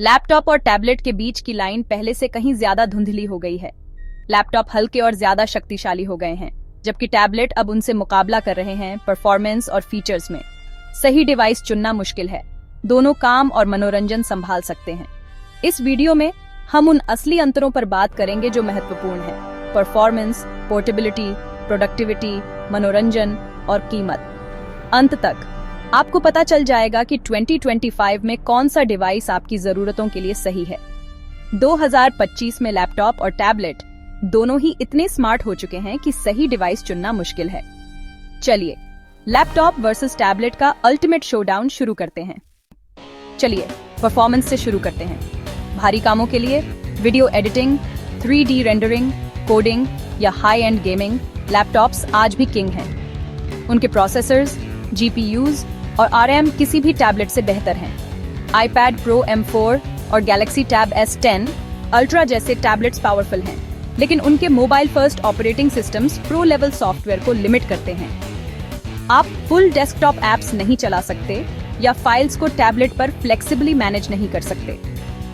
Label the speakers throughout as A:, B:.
A: Laptop और tablet के बीच की लाइन पहले से कहीं ज्यादा धुंधली हो गई है। लैपटॉप हल्के और ज्यादा शक्तिशाली हो गए हैं, जबकि टैबलेट अब उनसे मुकाबला कर रहे हैं परफॉर्मेंस और फीचर्स में। सही डिवाइस चुनना मुश्किल है, दोनों काम और मनोरंजन संभाल सकते हैं। इस वीडियो में हम उन असली अंतरों पर बात करेंगे जो महत्वपूर्ण हैं: परफॉर्मेंस, पोर्टेबिलिटी, प्रोडक्टिविटी, मनोरंजन और कीमत। अंत तक आपको पता चल जाएगा कि 2025 में कौन सा डिवाइस आपकी जरूरतों के लिए सही है। 2025 में लैपटॉप और टैबलेट दोनों ही इतने स्मार्ट हो चुके हैं कि सही डिवाइस चुनना मुश्किल है। चलिए लैपटॉप वर्सेस टैबलेट का अल्टीमेट शोडाउन शुरू करते हैं। चलिए परफॉर्मेंस से शुरू करते हैं। भारी कामों के लिए video editing, 3D rendering, coding या हाई एंड गेमिंग, लैपटॉप्स आज भी किंग हैं। उनके प्रोसेसर्स, GPUs और RAM किसी भी टैबलेट से बेहतर हैं। iPad Pro M4 और Galaxy Tab S10 Ultra जैसे टैबलेट्स पावरफुल हैं, लेकिन उनके mobile first operating systems pro level software को लिमिट करते हैं। आप फुल डेस्कटॉप एप्स नहीं चला सकते या फाइल्स को टैबलेट पर फ्लेक्सिबली मैनेज नहीं कर सकते।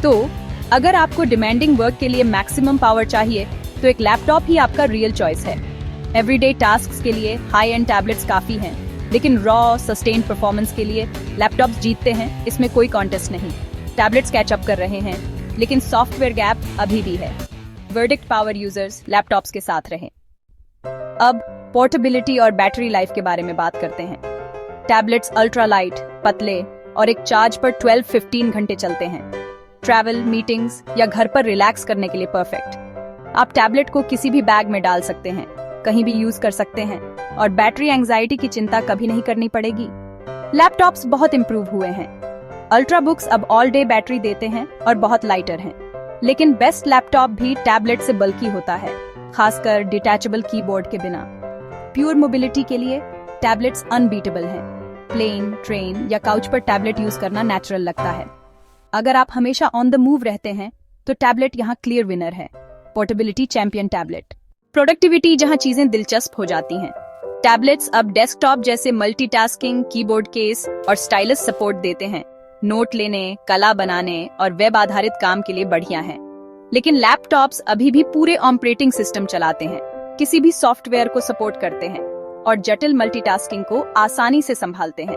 A: तो अगर आपको डिमांडिंग वर्क के लिए मैक्सिमम पावर चाहिए तो एक लैपटॉप ही आपका रियल चॉइस है। एवरीडे टास्क्स के लिए हाई एंड टैबलेट्स काफी हैं, लेकिन रॉ सस्टेन्ड परफॉर्मेंस के लिए लैपटॉप्स जीतते हैं, इसमें कोई कॉन्टेस्ट नहीं। टैबलेट्स कैचअप कर रहे हैं, लेकिन सॉफ्टवेयर गैप अभी भी है। वर्डिक्ट पावर यूजर्स लैपटॉप्स के साथ रहें। अब पोर्टेबिलिटी और बैटरी लाइफ के बारे में बात करते हैं। टैबलेट्स अल्ट्रा लाइट, पतले और एक चार्ज पर 12-15 घंटे चलते हैं। ट्रैवल, मीटिंग्स या घर पर रिलैक्स करने के लिए परफेक्ट। आप टैबलेट को किसी भी बैग में डाल सकते हैं, कहीं भी यूज कर सकते हैं और बैटरी एंजाइटी की चिंता कभी नहीं करनी पड़ेगी। लैपटॉप्स बहुत इंप्रूव हुए हैं। अल्ट्रा बुक्स अब ऑल डे बैटरी देते हैं और बहुत लाइटर हैं, लेकिन बेस्ट लैपटॉप भी टैबलेट से बल्की होता है, खासकर डिटैचेबल कीबोर्ड के बिना। प्योर मोबिलिटी के लिए टैबलेट्स अनबीटेबल हैं। प्लेन, ट्रेन या काउच पर टैबलेट यूज करना नेचुरल लगता है। अगर आप हमेशा ऑन द मूव रहते हैं तो टैबलेट यहाँ क्लियर विनर है। Portability champion tablet. प्रोडक्टिविटी जहां चीजें दिलचस्प हो जाती हैं। टैबलेट्स अब डेस्कटॉप जैसे मल्टीटास्किंग, कीबोर्ड केस और स्टाइलस सपोर्ट देते हैं। नोट लेने, कला बनाने और वेब आधारित काम के लिए बढ़िया हैं। लेकिन लैपटॉप्स अभी भी पूरे ऑपरेटिंग सिस्टम चलाते हैं, किसी भी सॉफ्टवेयर को सपोर्ट करते हैं और जटिल मल्टीटास्किंग को आसानी से संभालते हैं।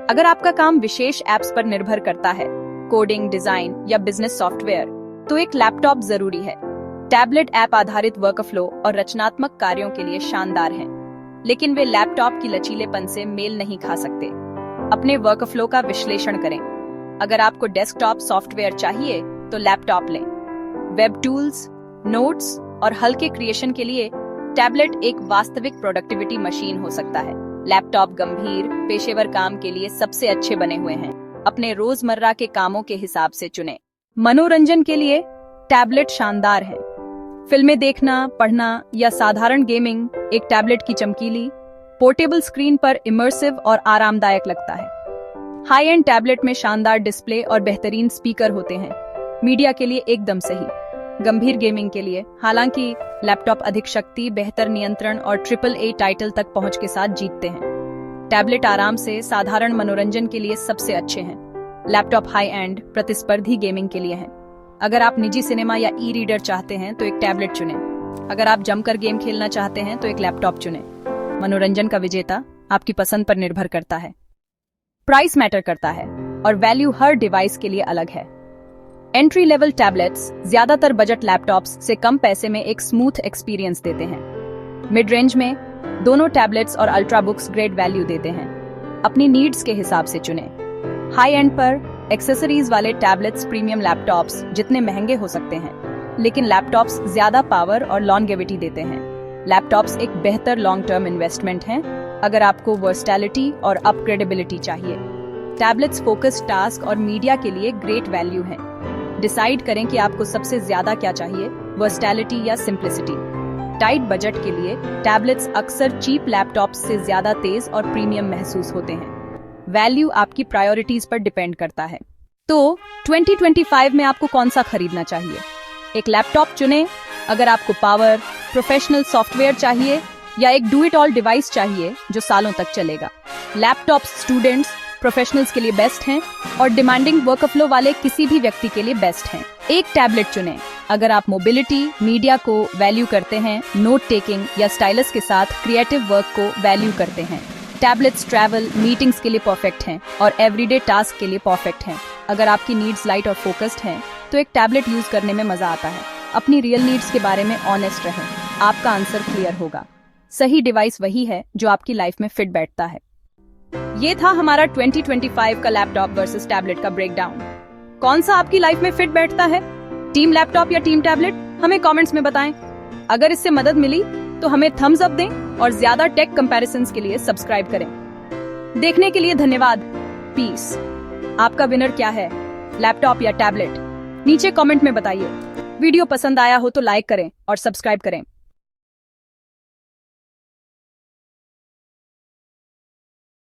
A: अगर आपका काम विशेष एप्स पर निर्भर करता है, कोडिंग, डिजाइन या बिजनेस सॉफ्टवेयर, तो एक लैपटॉप जरूरी है। टैबलेट ऐप आधारित वर्कफ्लो और रचनात्मक कार्यों के लिए शानदार हैं, लेकिन वे लैपटॉप की लचीलेपन से मेल नहीं खा सकते। अपने वर्कफ्लो का विश्लेषण करें। अगर आपको डेस्कटॉप सॉफ्टवेयर चाहिए तो लैपटॉप लें। वेब टूल्स, नोट्स और हल्के क्रिएशन के लिए टैबलेट एक वास्तविक प्रोडक्टिविटी मशीन हो सकता है। लैपटॉप गंभीर, पेशेवर काम के लिए सबसे अच्छे बने हुए हैं। अपने रोजमर्रा के कामों के हिसाब से चुनें। मनोरंजन के लिए टैबलेट शानदार है। फिल्में देखना, पढ़ना या साधारण गेमिंग एक टैबलेट की चमकीली, पोर्टेबल स्क्रीन पर इमर्सिव और आरामदायक लगता है। हाई एंड टैबलेट में शानदार डिस्प्ले और बेहतरीन स्पीकर होते हैं। मीडिया के लिए एकदम सही। गंभीर गेमिंग के लिए हालांकि लैपटॉप अधिक शक्ति, बेहतर नियंत्रण और AAA टाइटल तक पहुंच के साथ जीतते हैं। टैबलेट आराम से साधारण मनोरंजन के लिए सबसे अच्छे हैं। लैपटॉप हाई एंड प्रतिस्पर्धी गेमिंग के लिए हैं। अगर आप निजी सिनेमा या ई-रीडर चाहते हैं तो एक टैबलेट चुनें। अगर आप जमकर गेम खेलना चाहते हैं तो एक लैपटॉप चुनें। मनोरंजन का विजेता आपकी पसंद पर निर्भर करता है। प्राइस मैटर करता है और वैल्यू हर डिवाइस के लिए अलग है। एंट्री लेवल टैबलेट्स ज्यादातर बजट लैपटॉप्स से कम पैसे में एक स्मूथ एक्सपीरियंस देते हैं। मिड रेंज में दोनों टैबलेट्स और अल्ट्रा बुक्स ग्रेट वैल्यू देते हैं। अपनी नीड्स के हिसाब से चुनें। हाई एंड पर एक्सेसरीज वाले टैबलेट्स प्रीमियम लैपटॉप्स जितने महंगे हो सकते हैं, लेकिन लैपटॉप्स ज्यादा पावर और लॉन्गेविटी देते हैं। लैपटॉप्स एक बेहतर लॉन्ग टर्म इन्वेस्टमेंट हैं अगर आपको वर्सटैलिटी और अपग्रेडेबिलिटी चाहिए। टैबलेट्स फोकस, टास्क और मीडिया के लिए ग्रेट वैल्यू हैं। डिसाइड करें कि आपको सबसे ज्यादा क्या चाहिए, वर्सटैलिटी या सिंप्लिसिटी। टाइट बजट के लिए टैबलेट्स अक्सर चीप लैपटॉप्स से ज्यादा तेज और प्रीमियम महसूस होते हैं। वैल्यू आपकी प्रायोरिटीज पर डिपेंड करता है। तो 2025 में आपको कौन सा खरीदना चाहिए? एक लैपटॉप चुनें अगर आपको पावर, प्रोफेशनल सॉफ्टवेयर चाहिए या एक डू इट ऑल डिवाइस चाहिए जो सालों तक चलेगा। लैपटॉप स्टूडेंट्स, प्रोफेशनल्स के लिए बेस्ट हैं और डिमांडिंग वर्कफ्लो वाले किसी भी व्यक्ति के लिए बेस्ट हैं। एक टैबलेट चुनें अगर आप मोबिलिटी, मीडिया को वैल्यू करते हैं, नोट टेकिंग या स्टाइलस के साथ क्रिएटिव वर्क को वैल्यू करते हैं। टैबलेट्स ट्रैवल, मीटिंग्स के लिए परफेक्ट हैं और एवरीडे टास्क के लिए परफेक्ट हैं। अगर आपकी नीड्स लाइट और फोकस्ड हैं, तो एक टैबलेट यूज करने में मजा आता है। अपनी रियल नीड्स के बारे में ऑनेस्ट रहें, आपका आंसर क्लियर होगा। सही डिवाइस वही है जो आपकी लाइफ में फिट बैठता है। ये था हमारा 2025 का लैपटॉप वर्सेस टैबलेट का ब्रेकडाउन। कौन सा आपकी लाइफ में फिट बैठता है, टीम लैपटॉप या टीम टैबलेट? हमें कमेंट्स में बताएं। अगर इससे मदद मिली तो हमें थम्स अप दें और ज्यादा टेक कंपैरिजंस के लिए सब्सक्राइब करें। देखने के लिए धन्यवाद। पीस। आपका विनर क्या है, लैपटॉप या टैबलेट? नीचे कमेंट में बताइए। वीडियो पसंद आया हो तो लाइक करें और सब्सक्राइब करें।